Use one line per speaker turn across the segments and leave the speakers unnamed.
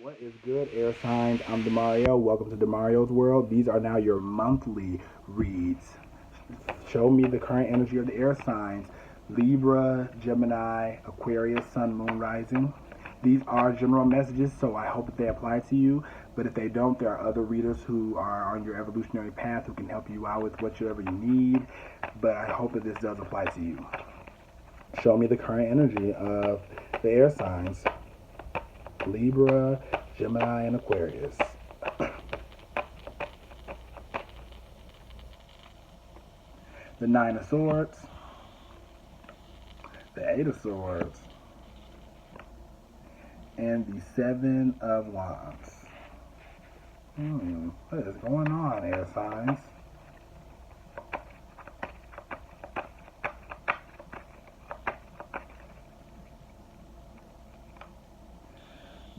What is good, air signs? I'm Demario. Welcome to Demario's World. These are now your monthly reads. Show me the current energy of the air signs: Libra, Gemini, Aquarius, Sun, Moon, Rising. These are general messages, so I hope that they apply to you. But if they don't, there are other readers who are on your evolutionary path who can help you out with whatever you need. But I hope that this does apply to you. Show me the current energy of the air signs: Libra, Gemini, and Aquarius. The Nine of Swords, the Eight of Swords, and the Seven of Wands. What is going on, air signs?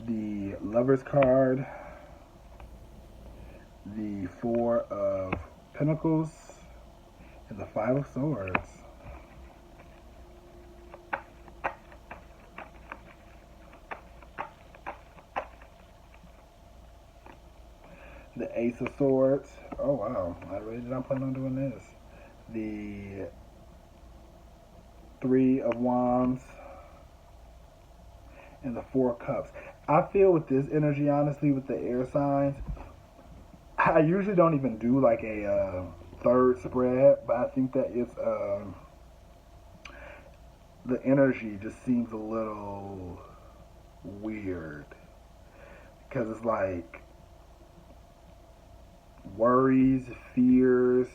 The Lover's card, the Four of Pentacles, and the Five of Swords. The Ace of Swords. Oh wow, I really did not plan on doing this. The Three of Wands and the Four of Cups. I feel with this energy, honestly, with the air signs, I usually don't even do like a third spread, but I think that it's the energy just seems a little weird because it's like worries, fears,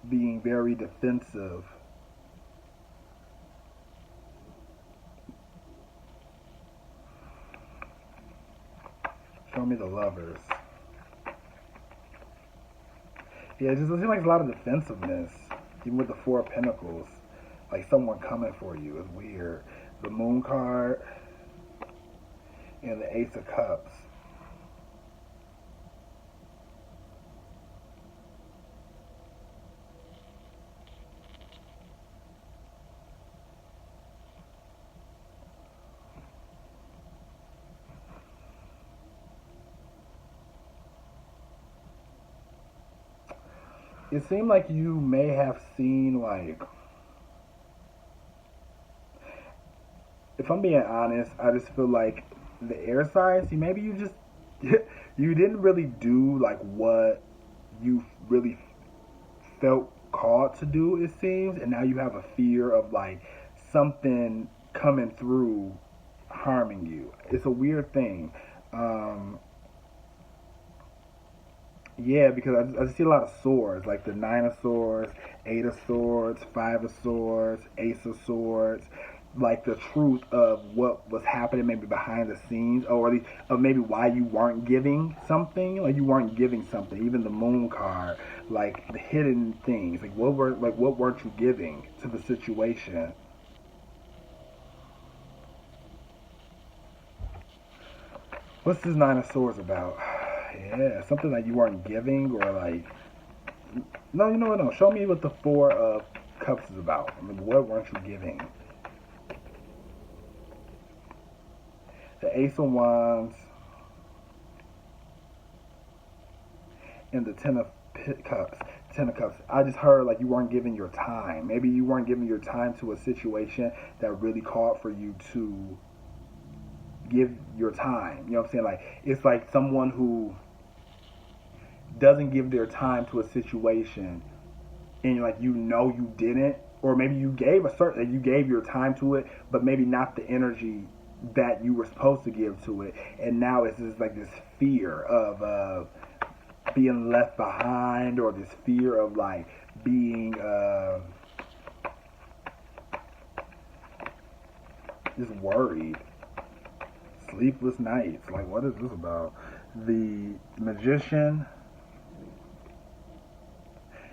being very defensive. Show me the Lovers. Yeah, it just seems like a lot of defensiveness, even with the Four of Pentacles. Like someone coming for you is weird. The Moon card and the Ace of Cups. It seemed like you may have seen, like, if I'm being honest, I just feel like the air signs, maybe you just, you didn't really do like what you really felt called to do, it seems, and now you have a fear of like something coming through harming you. It's a weird thing. Yeah, because I just see a lot of swords, like the Nine of Swords, Eight of Swords, Five of Swords, Ace of Swords, like the truth of what was happening maybe behind the scenes, or at least of maybe why you weren't giving something, like you weren't giving something. Even the Moon card, like the hidden things, like what weren't you giving to the situation? What's this Nine of Swords about? Yeah, something that you weren't giving, or like, no, you know what? No, show me what the Four of Cups is about. I mean, what weren't you giving? The Ace of Wands and the Cups. Ten of Cups. I just heard like you weren't giving your time. Maybe you weren't giving your time to a situation that really called for you to give your time. You know what I'm saying? Like it's like someone who doesn't give their time to a situation, and like you didn't, or maybe you gave you gave your time to it, but maybe not the energy that you were supposed to give to it, and now it's just like this fear of being left behind, or this fear of like being just worried, sleepless nights. Like what is this about? The Magician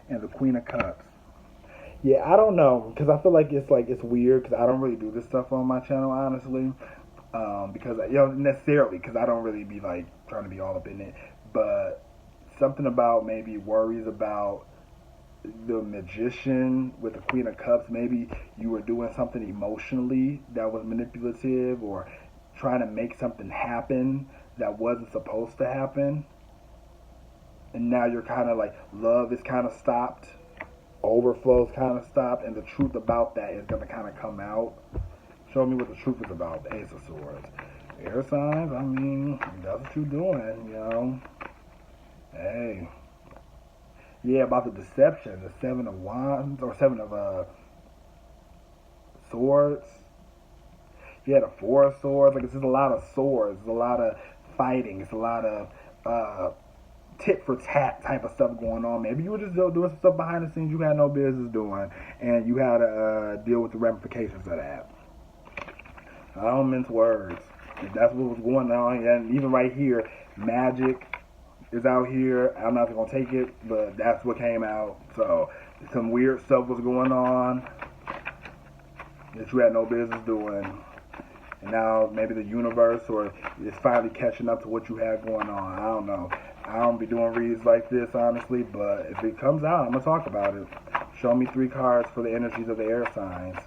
and the Queen of Cups. Yeah, I don't know, because I feel like it's weird, because I don't really do this stuff on my channel, honestly. Because necessarily, because I don't really be like trying to be all up in it, but something about maybe worries about the Magician with the Queen of Cups. Maybe you were doing something emotionally that was manipulative, or trying to make something happen that wasn't supposed to happen. And now you're kind of like, love is kind of stopped, overflow's kind of stopped, and the truth about that is going to kind of come out. Show me what the truth is about. The Ace of Swords. Air signs, I mean, that's what you're doing, you know. Hey. Yeah, about the deception. The Seven of Wands, or Seven of Swords. Yeah, the Four of Swords. Like, it's just a lot of swords. It's a lot of fighting. It's a lot of tit for tat type of stuff going on. Maybe you were just doing some stuff behind the scenes you had no business doing, and you had to deal with the ramifications of that. I don't mince words. If that's what was going on, and even right here, magic is out here. I'm not going to take it, but that's what came out. So some weird stuff was going on that you had no business doing. And now maybe the universe or is finally catching up to what you had going on. I don't know. I don't be doing reads like this, honestly, but if it comes out, I'm going to talk about it. Show me 3 cards for the energies of the air signs.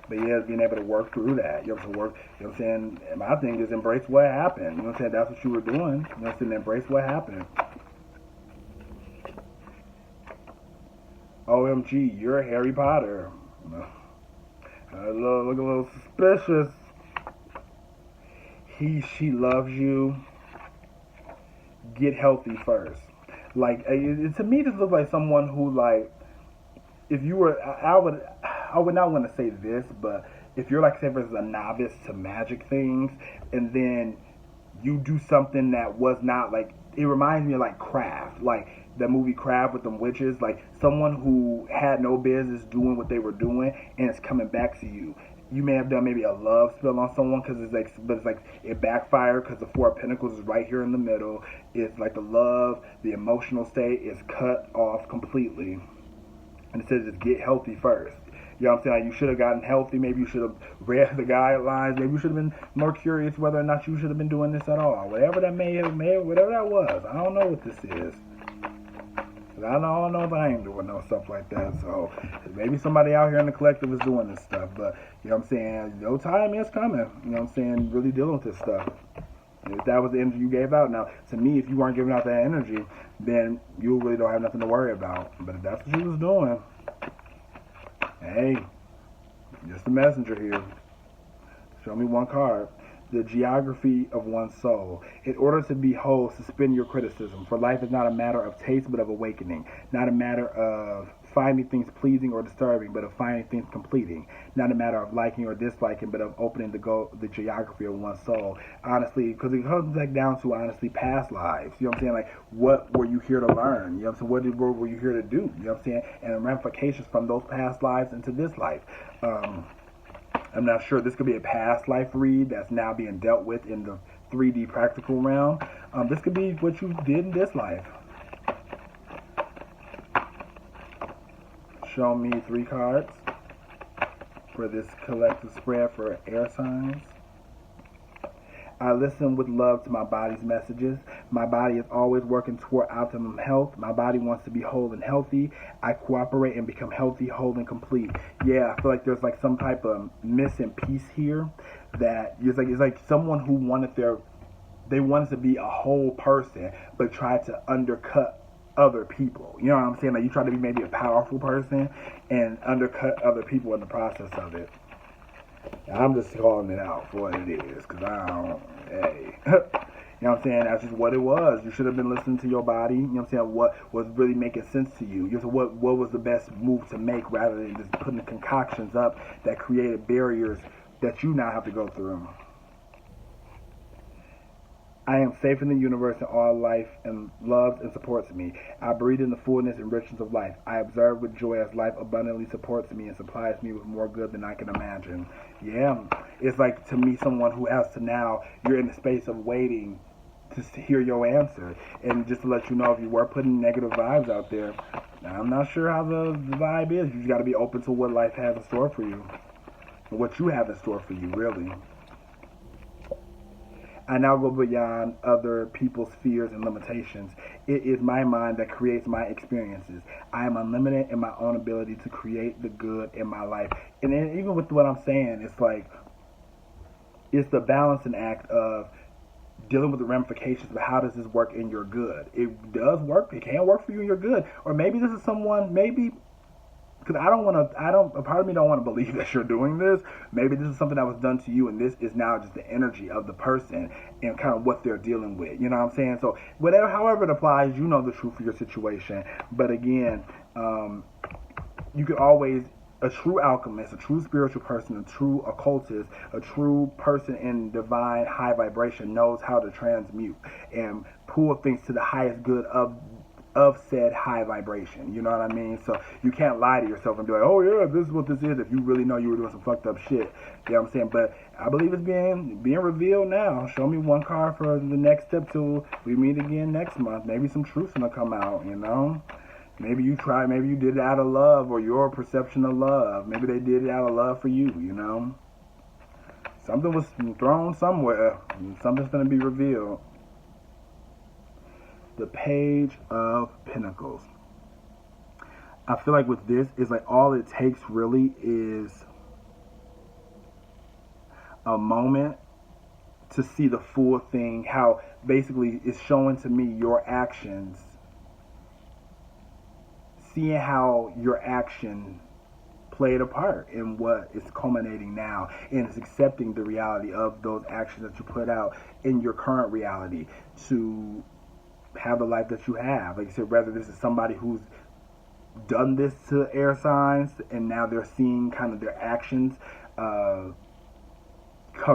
But yeah, being able to work through that. You have to work, you know what I'm saying? And my thing is embrace what happened. You know what I'm saying? That's what you were doing. You know what I'm saying? Embrace what happened. OMG, you're Harry Potter. Look a little suspicious. She loves you. Get healthy first. Like, to me, this looks like someone who, like, if you were, I would not want to say this, but if you're like, say, for instance, a novice to magic things, and then you do something that was not like, it reminds me of like Craft, like the movie Craft with them witches, like someone who had no business doing what they were doing, and it's coming back to you. You may have done maybe a love spell on someone because it's like, but it's like it backfired because the Four of Pentacles is right here in the middle. It's like the love, the emotional state is cut off completely. And it says just get healthy first. You know what I'm saying? Like you should have gotten healthy. Maybe you should have read the guidelines. Maybe you should have been more curious whether or not you should have been doing this at all. Whatever that whatever that was. I don't know what this is. I don't know if I ain't doing no stuff like that. So maybe somebody out here in the collective is doing this stuff. But you know what I'm saying? Your time is coming. You know what I'm saying? Really dealing with this stuff. If that was the energy you gave out. Now, to me, if you weren't giving out that energy, then you really don't have nothing to worry about. But if that's what you was doing, hey, just a messenger here. Show me 1 card. The geography of one's soul. In order to be whole, suspend your criticism. For life is not a matter of taste, but of awakening. Not a matter of finding things pleasing or disturbing, but of finding things completing. Not a matter of liking or disliking, but of opening the geography of one's soul. Honestly, because it comes back down to, honestly, past lives. You know what I'm saying? Like, what were you here to learn? You know what I'm saying? What were you here to do? You know what I'm saying? And the ramifications from those past lives into this life. I'm not sure. This could be a past life read that's now being dealt with in the 3D practical realm. This could be what you did in this life. Show me 3 cards for this collective spread for air signs. I listen with love to my body's messages. My body is always working toward optimum health. My body wants to be whole and healthy. I cooperate and become healthy, whole, and complete. Yeah, I feel like there's like some type of missing piece here that it's like someone who wanted to be a whole person but tried to undercut other people. You know what I'm saying? Like you try to be maybe a powerful person and undercut other people in the process of it. I'm just calling it out for what it is, because I don't, hey. You know what I'm saying? That's just what it was. You should have been listening to your body. You know what I'm saying? What was really making sense to you. You know, what was the best move to make rather than just putting the concoctions up that created barriers that you now have to go through. I am safe in the universe and all life and loves and supports me. I breathe in the fullness and richness of life. I observe with joy as life abundantly supports me and supplies me with more good than I can imagine. Yeah, it's like to me someone who has to now, you're in the space of waiting to hear your answer. And just to let you know, if you were putting negative vibes out there, I'm not sure how the vibe is. You just got to be open to what life has in store for you. What you have in store for you, really. I now go beyond other people's fears and limitations. It is my mind that creates my experiences. I am unlimited in my own ability to create the good in my life. And then even with what I'm saying, it's like, it's the balancing act of dealing with the ramifications of how does this work in your good. It does work. It can work for you in your good. Or maybe this is someone, maybe, because a part of me don't want to believe that you're doing this. Maybe this is something that was done to you, and this is now just the energy of the person and kind of what they're dealing with. You know what I'm saying? So whatever, however it applies, you know the truth of your situation. But again, you can always, a true alchemist, a true spiritual person, a true occultist, a true person in divine high vibration knows how to transmute and pull things to the highest good of said high vibration. You know what I mean? So you can't lie to yourself and be like, oh yeah, this is what this is, if you really know you were doing some fucked up shit. You know what I'm saying? But I believe it's being revealed now. Show me one card for the next step till we meet again next month. Maybe some truth's gonna come out, you know? Maybe you tried, maybe you did it out of love or your perception of love. Maybe they did it out of love for you, you know? Something was thrown somewhere, and something's gonna be revealed. The Page of Pentacles. I feel like with this, it's like all it takes really is a moment to see the full thing, how basically it's showing to me your actions, seeing how your action played a part in what is culminating now, and it's accepting the reality of those actions that you put out in your current reality to have the life that you have. Like I said, whether this is somebody who's done this to air signs and now they're seeing kind of their actions come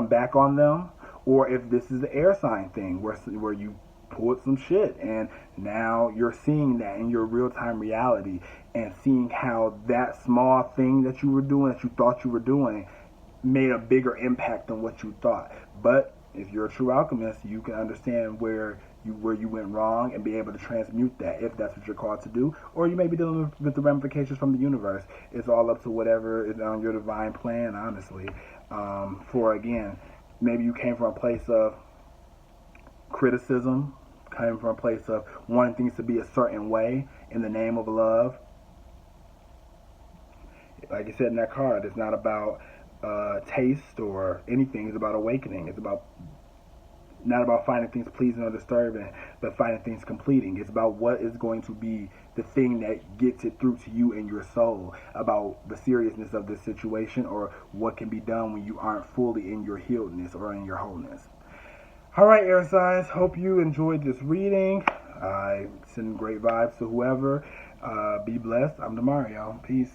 back on them, or if this is the air sign thing where you pulled some shit and now you're seeing that in your real-time reality and seeing how that small thing that you were doing, that you thought you were doing, made a bigger impact than what you thought. But if you're a true alchemist, you can understand where you went wrong and be able to transmute that if that's what you're called to do. Or you may be dealing with the ramifications from the universe. It's all up to whatever is on your divine plan, honestly. For again, maybe you came from a place of criticism, came from a place of wanting things to be a certain way in the name of love. Like I said in that card, it's not about taste or anything. It's about awakening. It's about not about finding things pleasing or disturbing, but finding things completing. It's about what is going to be the thing that gets it through to you and your soul, about the seriousness of this situation or what can be done when you aren't fully in your healedness or in your wholeness. All right, air signs, hope you enjoyed this reading. I send great vibes to whoever. Be blessed. I'm Demario. Peace.